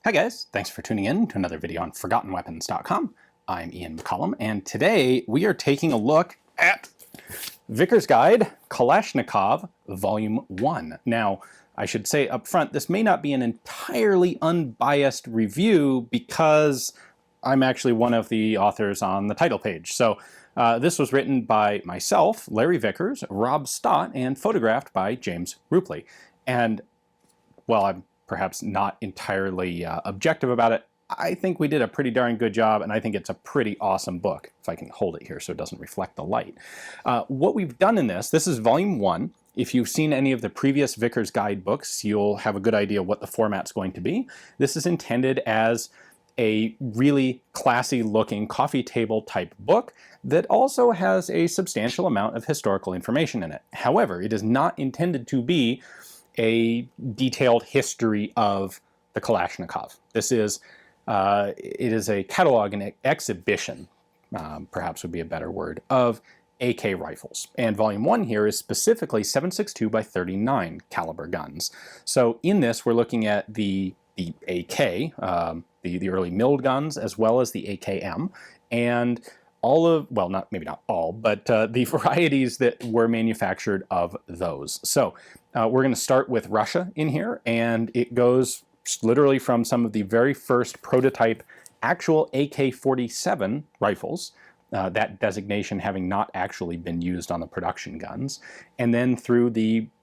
Hi guys, thanks for tuning in to another video on ForgottenWeapons.com. I'm Ian McCollum, and today we are taking a look at Vickers Guide, Kalashnikov, Volume 1. Now, I should say up front, this may not be an entirely unbiased review because I'm actually one of the authors on the title page. So this was written by myself, Larry Vickers, Rob Stott, and photographed by James Rupley. And, well, I'm perhaps not entirely objective about it. I think we did a pretty darn good job, and I think it's a pretty awesome book, if I can hold it here so it doesn't reflect the light. What we've done in this is Volume 1. If you've seen any of the previous Vickers Guide books, you'll have a good idea what the format's going to be. This is intended as a really classy looking coffee table type book that also has a substantial amount of historical information in it. However, it is not intended to be a detailed history of the Kalashnikov. This is, it is a catalog and exhibition, perhaps would be a better word, of AK rifles. And Volume 1 here is specifically 7.62 by 39 caliber guns. So in this, we're looking at the AK, the early milled guns, as well as the AKM, and all of, well, maybe not all, but the varieties that were manufactured of those. So we're going to start with Russia in here, and it goes literally from some of the very first prototype actual AK-47 rifles, that designation having not actually been used on the production guns, and then through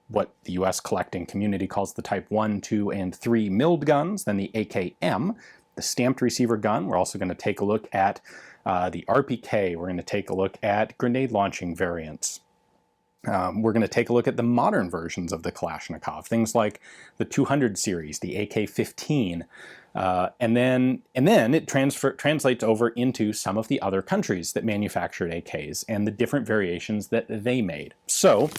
what the US collecting community calls the Type 1, 2, and 3 milled guns, then the AKM, the stamped receiver gun. We're also going to take a look at the RPK. We're going to take a look at grenade launching variants. We're going to take a look at the modern versions of the Kalashnikov, things like the 200 series, the AK15, and then it translates over into some of the other countries that manufactured AKs and the different variations that they made. So,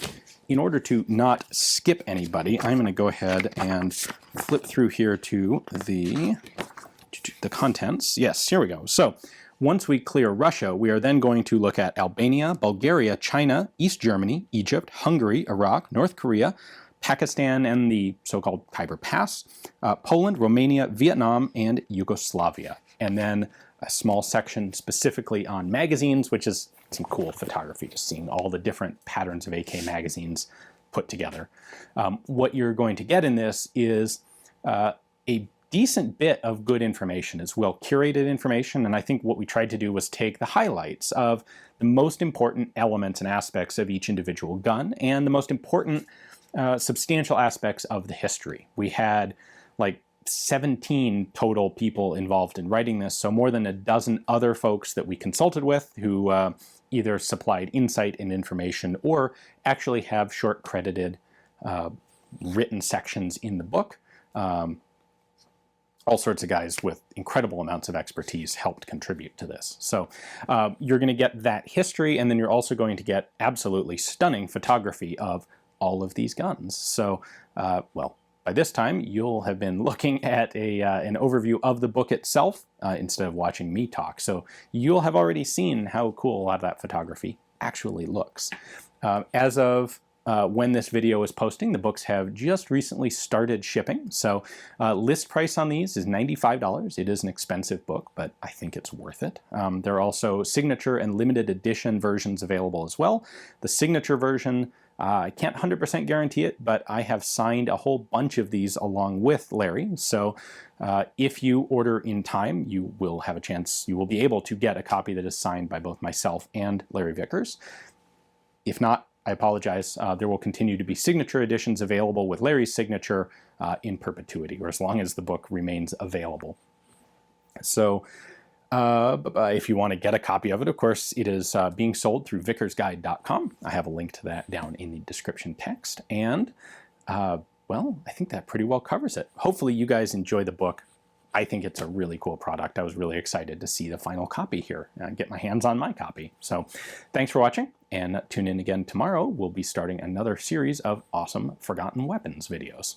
in order to not skip anybody, I'm going to go ahead and flip through here to the contents. Yes, here we go. So, once we clear Russia, we are then going to look at Albania, Bulgaria, China, East Germany, Egypt, Hungary, Iraq, North Korea, Pakistan and the so-called Khyber Pass, Poland, Romania, Vietnam, and Yugoslavia. And then a small section specifically on magazines, which is some cool photography, just seeing all the different patterns of AK magazines put together. What you're going to get in this is a decent bit of good information. It's well curated information, and I think what we tried to do was take the highlights of the most important elements and aspects of each individual gun and the most important substantial aspects of the history. We had like 17 total people involved in writing this, so more than a dozen other folks that we consulted with who either supplied insight and information or actually have short credited written sections in the book. All sorts of guys with incredible amounts of expertise helped contribute to this. So you're going to get that history, and then you're also going to get absolutely stunning photography of all of these guns. So, well, by this time, you'll have been looking at an overview of the book itself instead of watching me talk. So you'll have already seen how cool a lot of that photography actually looks. As of when this video is posting, the books have just recently started shipping. So list price on these is $95. It is an expensive book, but I think it's worth it. There are also signature and limited edition versions available as well. The signature version, I can't 100% guarantee it, but I have signed a whole bunch of these along with Larry. So if you order in time, you will have a chance, you will be able to get a copy that is signed by both myself and Larry Vickers. If not, I apologize. There will continue to be signature editions available with Larry's signature in perpetuity, or as long as the book remains available. So if you want to get a copy of it, of course, it is being sold through vickersguide.com. I have a link to that down in the description text. And, well, I think that pretty well covers it. Hopefully you guys enjoy the book. I think it's a really cool product. I was really excited to see the final copy here and get my hands on my copy. So thanks for watching, and tune in again tomorrow. We'll be starting another series of awesome Forgotten Weapons videos.